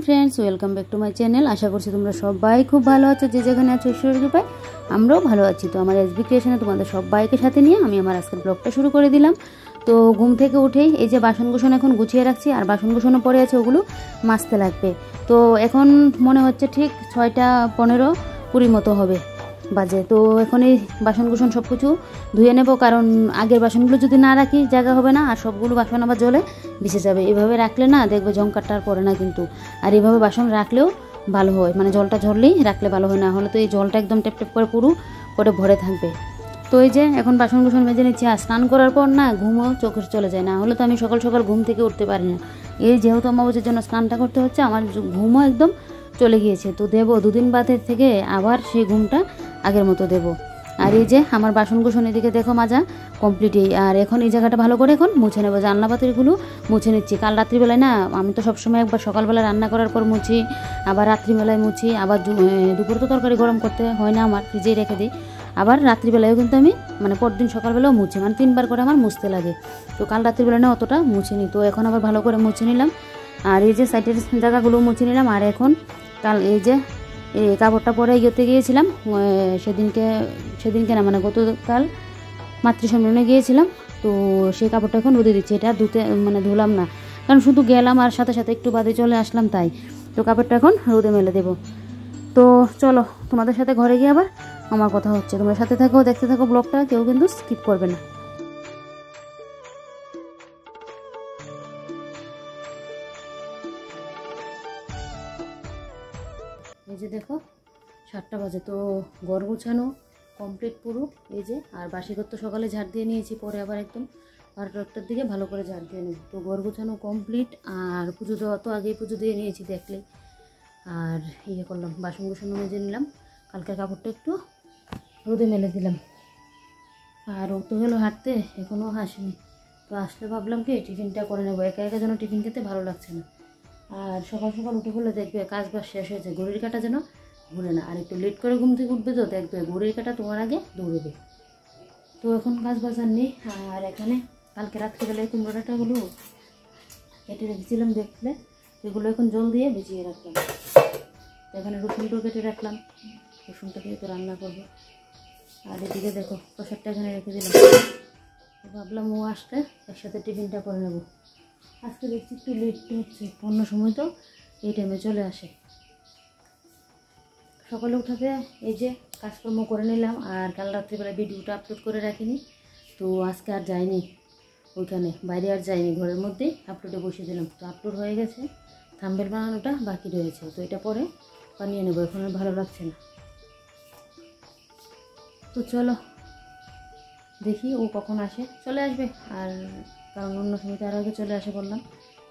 Friends welcome back to my channel. आशा करছি তোমরা সবাই খুব ভালো আছো, যে যেখানে আছো ঈশ্বরের কৃপায় আমরাও ভালো আছি। তো আমার এসবি ক্রিয়েশনে তোমাদের সবাইকে সাথে নিয়ে আমি আমার আজকের ব্লগটা শুরু করে দিলাম। তো ঘুম থেকে উঠেই এই যে বাসনকুসন এখন গুছিয়ে রাখছি, আর বাসনকুসনও পড়ে আছে, ওগুলো মাজতে লাগবে। তো এখন মনে হচ্ছে ঠিক 6টা 15-20 মতো হবে বাজে। তো এখন এই বাসনকুসন সব কিছু ধুয়ে নেব, কারণ আগের বাসনগুলো যদি না রাখি জায়গা হবে না, আর সবগুলো বাসন আবার জলে ভিজে যাবে। এভাবে রাখলে না দেখবে জংকারটা আর পড়ে না কিন্তু। আর এইভাবে বাসন রাখলেও ভালো হয়, মানে জলটা ঝরলেই রাখলে ভালো হয়, না হলে তো এই জলটা একদম টেপ টেপ করে পুরো করে ভরে থাকবে। তো এই যে এখন বাসনকুসন মেজে নিচ্ছি। আর স্নান করার পর না ঘুমও চোখে চলে যায়, না হলে তো আমি সকাল সকাল ঘুম থেকে উঠতে পারি না। এই যেহেতু অমাবস্যার জন্য স্নানটা করতে হচ্ছে, আমার ঘুমও একদম চলে গিয়েছে। তো দেবো 2 দিন বাদের থেকে আবার সেই ঘুমটা আগের মতো দেব। আর এই যে আমার বাসনকুসন এদিকে দেখো মাজা কমপ্লিটই। আর এখন এই জায়গাটা ভালো করে এখন মুছে নেবো, জানলাপাতিগুলো মুছে নিচ্ছি। কাল রাত্রিবেলায় না আমি তো সবসময় একবার সকালবেলা রান্না করার পর মুছি, আবার রাত্রিবেলায় মুছি, আবার দুপুরে তো তরকারি গরম করতে হয় না, আমার ফ্রিজেই রেখে দিই। আবার রাত্রিবেলায়ও কিন্তু আমি মানে পরদিন সকালবেলাও মুছি, মানে 3 বার করে আমার মুছতে লাগে। তো কাল রাত্রিবেলা না অতটা মুছিনি, তো এখন আবার ভালো করে মুছে নিলাম। আর এই যে সাইডের জায়গাগুলো মুছে নিলাম। আর এখন কাল এই যে এই কাপড়টা পরে ইয়েতে গিয়েছিলাম, সেদিনকে না মানে গতকাল মাতৃসম্মেলনে গিয়েছিলাম। তো সেই কাপড়টা এখন রোদে দিচ্ছি। এটা ধুলাম না, কারণ শুধু গেলাম আর সাথে সাথে একটু বাদে চলে আসলাম, তাই। তো কাপড়টা এখন রোদে মেলে দেবো। তো চলো তোমাদের সাথে ঘরে গিয়ে আবার আমার কথা হচ্ছে। তোমরা সাথে থাকো, দেখতে থাকো ব্লগটা, কেউ কিন্তু স্কিপ করবে না। এই যে দেখো 7টা বাজে, তো ঘর গোছানো কমপ্লিট পুরো। এই যে আর বাসিঘর তো সকালে ঝাড় দিয়ে নিয়েছি, পরে আবার একদম 12টার দিকে ভালো করে ঝাড় দিয়ে নেব। তো ঘর গোছানো কমপ্লিট, আর পুজো দেওয়া তো আগেই পুজো দিয়ে নিয়েছি দেখলে। আর ইয়ে করলাম, বাসনকুসনও মেজে নিলাম, কালকের কাপড়টা একটু রোদে মেলে দিলাম। আর ও তো গেলো হাঁটতে, এখনও আসেনি। তো আসলে ভাবলাম কি টিফিনটা করে নেবো, একা একা যেন টিফিন খেতে ভালো লাগছে না। আর সকাল সকাল উঠে পড়লে দেখবে কাজ বাজ শেষ হয়েছে, ঘড়ির কাঁটা যেন ঘুরে না। আর একটু লেট করে ঘুম থেকে উঠবে তো দেখবে ঘড়ির কাঁটা তোমার আগে দৌড়বে। তো এখন কাজ বাজ আর নেই। আর এখানে কালকে রাত্রিবেলা কুমড়োটাগুলো কেটে রেখেছিলাম দেখলে, এগুলো এখন জল দিয়ে ভিজিয়ে রাখলাম। তো এখানে রসুনটাও কেটে রাখলাম, রসুনটা দিয়ে তো রান্না করবো। আর এদিকে দেখো প্রসাদটা এখানে রেখে দিলাম। ভাবলাম ও আসতে একসাথে টিফিনটা করে নেবো। আজকে দেখছি একটু লেট হচ্ছে, অন্য সময় তো এই টাইমে চলে আসে। সকালে উঠাতে এই যে কাজকর্ম করে নিলাম। আর কাল রাত্রিবেলা ভিডিওটা আপলোড করে রাখিনি, তো আজকে আর যাইনি ওইখানে, বাইরে আর যাইনি, ঘরের মধ্যেই আপলোডে বসে দিলাম। তো আপলোড হয়ে গেছে, থাম্বনেল বানানোটা বাকি রয়েছে, তো এটা পরে বানিয়ে নেবো, এখন আর ভালো লাগছে না। তো চলো দেখি ও কখন আসে, চলে আসবে। আর কারণ অন্য সময় তার আগে চলে আসে বললাম।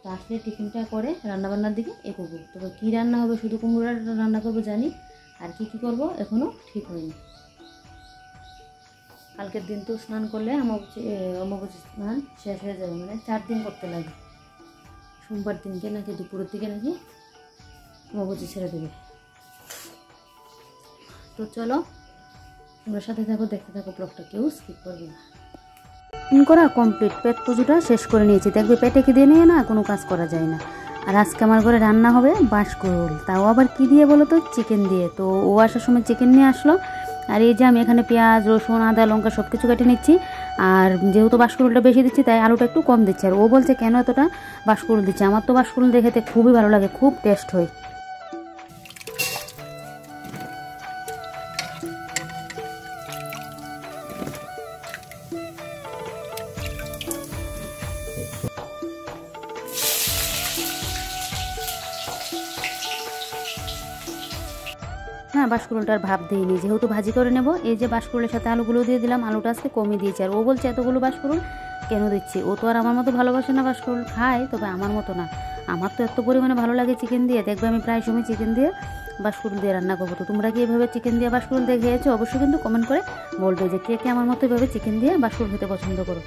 তো আসলে টিফিনটা করে রান্নাবান্নার দিকে এগোবো। তবে কী রান্না হবে, শুধু কুমড়োর রান্না করবো জানি, আর কি কী করবো এখনও ঠিক হয়নি। কালকের দিন তো স্নান করলে অমাবস্যা স্নান শেষ হয়ে যাবে, মানে 4 দিন করতে লাগে। সোমবার দিনকে নাকি দুপুরের দিকে নাকি অমাবস্যা ছেড়ে দেবে। তো চলো তোমরা সাথে থাকো, দেখতে থাকো ব্লগটা, কেউ স্কিপ করবে না। করা কমপ্লিট, পেট পুজোটা শেষ করে নিয়েছি। দেখবে পেটে খিদে নিয়ে না কোনো কাজ করা যায় না। আর আজকে আমার ঘরে রান্না হবে বাঁশকুড়ুল, তাও আবার কি দিয়ে বলো তো, চিকেন দিয়ে। তো ও আসার সময় চিকেন নিয়ে আসলো। আর এই যে আমি এখানে পেঁয়াজ রসুন আদা লঙ্কা সব কিছু কেটে নিচ্ছি। আর যেহেতু বাঁশকুড়ুলটা বেশি দিচ্ছি, তাই আলুটা একটু কম দিচ্ছি। আর ও বলছে কেন এতটা বাঁশকুড়ুল দিচ্ছে, আমার তো বাঁশকুড়ুল দেখতে খুবই ভালো লাগে, খুব টেস্ট হয়। হ্যাঁ, বাঁশকুড়ুলটার ভাব দিইনি, যেহেতু ভাজি করে নেব। এই যে বাঁশকুড়ুলের সাথে আলুগুলো দিয়ে দিলাম, আলুটা আজকে কমিয়ে দিয়েছি। আর ও বলছে এতগুলো বাঁশকুড়ুল কেন দিচ্ছি, ও তো আর আমার মতো ভালোবাসে না, বাঁশকুড়ুল খায় তবে আমার মতো না। আমার তো এত পরিমাণে ভালো লাগে চিকেন দিয়ে, দেখবে আমি প্রায় সময় চিকেন দিয়ে বাঁশকুড়ুল দিয়ে রান্না করবো। তো তোমরা কি এভাবে চিকেন দিয়ে বাঁশকুড়ুল দিয়ে খেয়েছো, অবশ্যই কিন্তু কমেন্ট করে বলবে যে কে কে আমার মতো এভাবে চিকেন দিয়ে বাঁশকুড়ুল খেতে পছন্দ করো।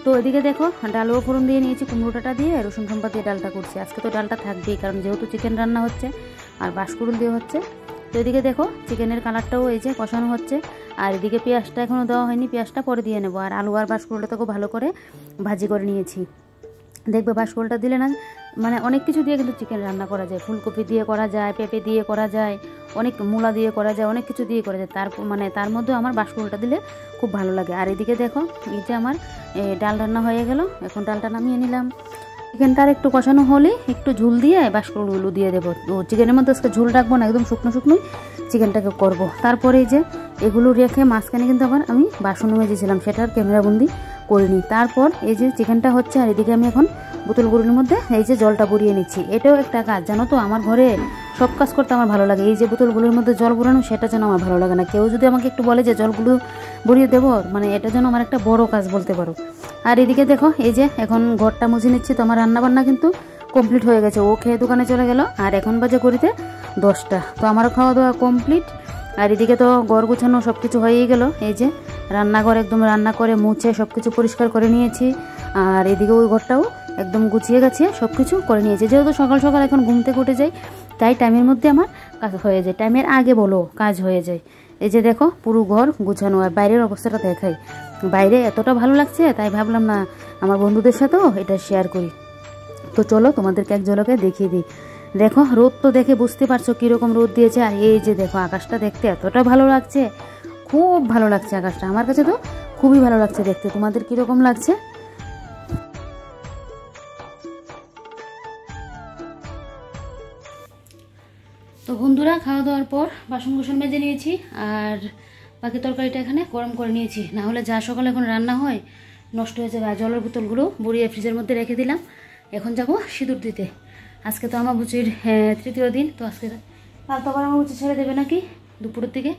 তো এদিকে দেখো ডালও ফোড়ন দিয়ে নিয়েছি, কুমড়োটা দিয়ে রসুন সম্পা দিয়ে ডালটা করছি। আজকে তো ডালটা থাকবেই, কারণ যেহেতু চিকেন রান্না হচ্ছে আর বাঁশকুড়ুল দিয়ে হচ্ছে। তো এদিকে দেখো চিকেনের কালারটাও এই যে কষানো হচ্ছে। আর এদিকে পেঁয়াজটা এখনও দেওয়া হয়নি, পেঁয়াজটা পরে দিয়ে নেবো। আর আলু আর বাঁশকুড়ুলটা তো ভালো করে ভাজি করে নিয়েছি। দেখবে বাঁশকড়িটা দিলে না মানে অনেক কিছু দিয়ে কিন্তু চিকেন রান্না করা যায়, ফুলকপি দিয়ে করা যায়, পেঁপে দিয়ে করা যায়, অনেক মূলা দিয়ে করা যায়, অনেক কিছু দিয়ে করা যায়। তার মধ্যে আমার বাঁশকড়িটা দিলে খুব ভালো লাগে। আর এদিকে দেখো এই যে আমার ডাল রান্না হয়ে গেল, এখন ডালটা নামিয়ে নিলাম। চিকেনটা আর একটু কষানো হলে একটু ঝুল দিয়ে বাঁশকড়িগুলো দিয়ে দেবো। তো চিকেনের মধ্যে আজকে ঝুল রাখবো না, একদম শুকনো শুকনোই চিকেনটাকে করব। তারপরে এই যে এগুলো রেখে মাঝখানে কিন্তু আবার আমি বাসন মেজেছিলাম, সেটার ক্যামেরাবন্দি করিনি। তারপর এই যে চিকেনটা হচ্ছে, আর এদিকে আমি এখন বোতলগুলোর মধ্যে এই যে জলটা ভরিয়ে নিচ্ছি। এটাও একটা কাজ জানো তো, আমার ঘরে সব কাজ করতে আমার ভালো লাগে। এই যে বোতলগুলোর মধ্যে জল ভরানো, সেটা যেন আমার ভালো লাগে না। কেউ যদি আমাকে একটু বলে যে জলগুলো ভরিয়ে দেবো, মানে এটা যেন আমার একটা বড় কাজ বলতে পারো। আর এদিকে দেখো এই যে এখন ঘরটা মুছে নিচ্ছি। তো আমার রান্নাবান্না কিন্তু কমপ্লিট হয়ে গেছে। ও খেয়ে দোকানে চলে গেল, আর এখন বাজে ঘড়িতে 10টা। তো আমারও খাওয়া দাওয়া কমপ্লিট। আর এদিকে তো ঘর গুছানো সব কিছু হয়েই গেল। এই যে রান্নাঘর একদম রান্না করে মুছে সব কিছু পরিষ্কার করে নিয়েছি। আর এদিকে ওই ঘরটাও একদম গুছিয়ে গাছিয়ে সব কিছু করে নিয়েছি। যেহেতু সকাল সকাল এখন ঘুম থেকে উঠে যাই, তাই টাইমের মধ্যে আমার কাজ হয়ে যায়, টাইমের আগে বলো কাজ হয়ে যায়। এই যে দেখো পুরো ঘর গুছানো। আর বাইরের অবস্থাটা দেখাই, বাইরে এতটা ভালো লাগছে, তাই ভাবলাম না আমার বন্ধুদের সাথেও এটা শেয়ার করি। তো চলো তোমাদেরকে এক ঝলকে দেখিয়ে দিই। দেখো রোদ তো দেখে বুঝতে পারছো কীরকম রোদ দিয়েছে। আর এই যে দেখো আকাশটা দেখতে এতটা ভালো লাগছে, খুব ভালো লাগছে আকাশটা। আমার কাছে তো খুবই ভালো লাগছে দেখতে। তোমাদের কীরকম লাগছে? তো বন্ধুরা খাওয়া দাওয়ার পর বাসন কুসন মেজে নিয়েছি, আর বাকি তরকারিটা এখানে গরম করে নিয়েছি, না হলে যা সকালে এখন রান্না হয় নষ্ট হয়ে যাবে। আর জলের বোতলগুলো ভরিয়ে ফ্রিজের মধ্যে রেখে দিলাম। এখন যাব সিঁদুর দিতে। আজকে তো আমার বুচির 3য় দিন। তো আজকে কাল তো আবার আমার বুচি ছেড়ে দেবে নাকি দুপুরের দিকে।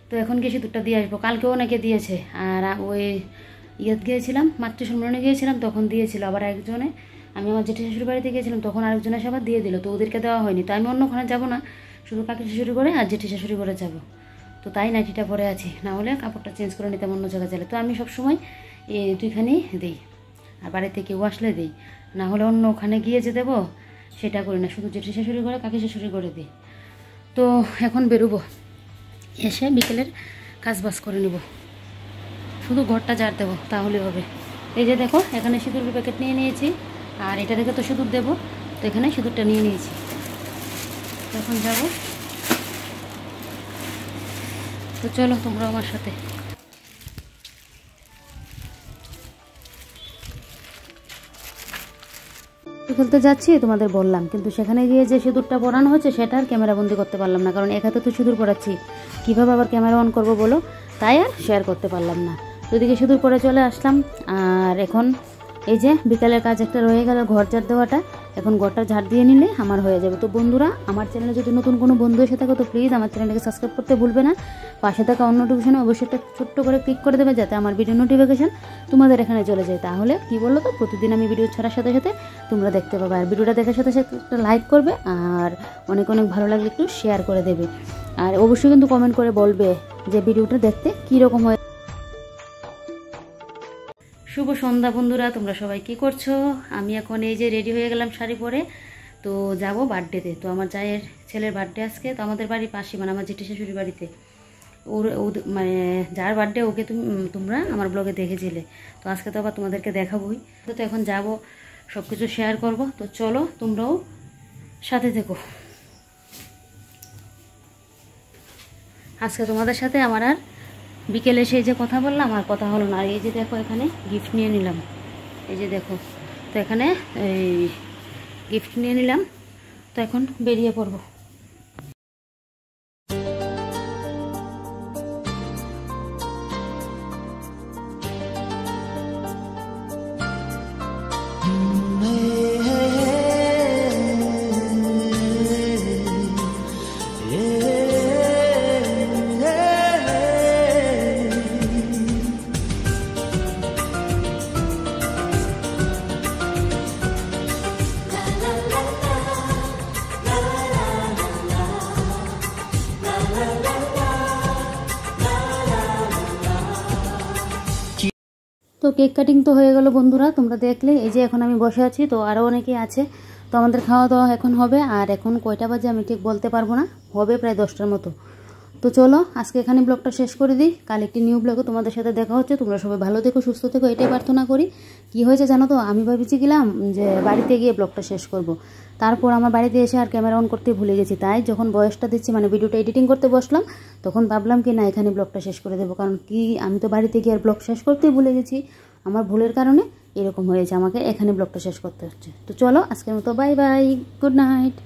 তো এখন গিয়ে সিঁদুরটা দিয়ে আসবো। কালকেও অনেকে দিয়েছে। আর ওই ইয়েত গিয়েছিলাম, মাতৃসম্মেলনে গিয়েছিলাম, তখন দিয়েছিল আবার একজনে। আমি আমার জেঠি শাশুড়ি বাড়িতে গিয়েছিলাম, তখন আরেকজনের সে আবার দিয়ে দিল। তো ওদেরকে দেওয়া হয়নি। তো আমি অন্যখানে যাবো না, শুধু কাকি শাশুড়ি করে আর জেঠি শাশুড়ি করে যাবো। তো তাই নাইটিটা পরে আছি, না হলে কাপড়টা চেঞ্জ করে নিতাম অন্য জায়গায় গেলে। তো আমি সবসময় এই দুইখানেই দিই, আর বাড়িতে কেউ আসলে দিই, না হলে অন্য ওখানে গিয়ে যে দেবো সেটা করি না, শুধু জেঠি শাশুড়ি করে কাকি শাশুড়ি করে দিই। তো এখন বেরোবো, এসে বিকেলের কাজ বাজ করে নেব, শুধু ঘরটা ঝাড় দেবো তাহলে হবে। এই যে দেখো এখানে সিঁদুরের প্যাকেট নিয়ে নিয়েছি, আর এটা দেখে তো সিঁদুর দেবো। তো এখানে সিঁদুরটা নিয়ে নিয়েছি। এখন যাব। তো চলো তোমরা আমার সাথে। খেলতে যাচ্ছি তোমাদের বললাম, কিন্তু সেখানে গিয়ে যে সিঁদুরটা পরানো হচ্ছে সেটা আর ক্যামেরা বন্দি করতে পারলাম না, কারণ এক হাতে তো সিঁদুর পরাচ্ছি, কীভাবে আবার ক্যামেরা অন করবো বলো, তাই আর শেয়ার করতে পারলাম না। তো এদিকে সিঁদুর পরে চলে আসলাম। আর এখন এই যে বিকালের কাজ একটা রয়ে গেল, ঘর ঝাড় দেওয়াটা। এখন ঘরটা ঝাড় দিয়ে নিলে আমার হয়ে যাবে। তো বন্ধুরা আমার চ্যানেলে যদি নতুন কোনো বন্ধু এসে থাকো, তো প্লিজ আমার চ্যানেলটাকে সাবস্ক্রাইব করতে ভুলবে না। পাশে থাকা অন্য নোটিফিকেশনে অবশ্যই একটা ছোট্ট করে ক্লিক করে দেবে, যাতে আমার ভিডিও নোটিফিকেশান তোমাদের এখানে চলে যায়। তাহলে কি বললো তো, প্রতিদিন আমি ভিডিও ছাড়ার সাথে সাথে তোমরা দেখতে পাবে। আর ভিডিওটা দেখার সাথে সাথে একটা লাইক করবে, আর অনেক অনেক ভালো লাগলে একটু শেয়ার করে দেবে। আর অবশ্যই কিন্তু কমেন্ট করে বলবে যে ভিডিওটা দেখতে কীরকম হয়। শুভ সন্ধ্যা বন্ধুরা, তোমরা সবাই কি করছো? আমি এখন এই যে রেডি হয়ে গেলাম শাড়ি পরে। তো যাব বার্থডেতে। তো আমার জায়ের ছেলের বার্থডে আজকে। তো আমাদের বাড়ির পাশে, মানে আমার জেঠি শাশুড়ির বাড়িতে, ওর মানে যার বার্থডে ওকে তোমরা আমার ব্লগে দেখেছিলে। তো আজকে তো আবার তোমাদেরকে দেখাবোই। তো এখন যাব, সব কিছু শেয়ার করব। তো চলো তোমরাও সাথে থেকো। আজকে তোমাদের সাথে আমার আর বিকেলে সেই যে কথা বললাম আর কথা হলো না। আর এই যে দেখো এখানে গিফট নিয়ে নিলাম, এই যে দেখো। তো এখানে এই গিফট নিয়ে নিলাম। তো এখন বেরিয়ে পড়বো। তো কেক কাটিং তো হয়ে গেল বন্ধুরা, তোমরা দেখলে। এই যে এখন আমি বসে আছি, তো আরও অনেকে আছে। তো আমাদের খাওয়া দাওয়া এখন হবে। আর এখন কয়টা বাজে আমি ঠিক বলতে পারবো না, হবে প্রায় 10টার মতো। তো চলো আজকে এখানে ব্লগটা শেষ করে দিই, কাল একটি নিউ ব্লগে তোমাদের সাথে দেখা হচ্ছে। তোমরা সবাই ভালো থেকো, সুস্থ থেকো, এটাই প্রার্থনা করি। কি হয়েছে জানো তো, আমি ভেবেছিলাম যে বাড়িতে গিয়ে ব্লগটা শেষ করব, তারপর আমার বাড়িতে এসে আর ক্যামেরা অন করতে ভুলে গেছি। তাই যখন বয়সটা দিচ্ছি মানে ভিডিওটা এডিটিং করতে বসলাম, তখন ভাবলাম কি না এখানে ব্লগটা শেষ করে দেবো, কারণ কি আমি তো বাড়িতে গিয়ে আর ব্লগ শেষ করতেই ভুলে গেছি। আমার ভুলের কারণে এরকম হয়েছে, আমাকে এখানে ব্লগটা শেষ করতে হচ্ছে। তো চলো আজকের মতো বাই বাই, গুড নাইট।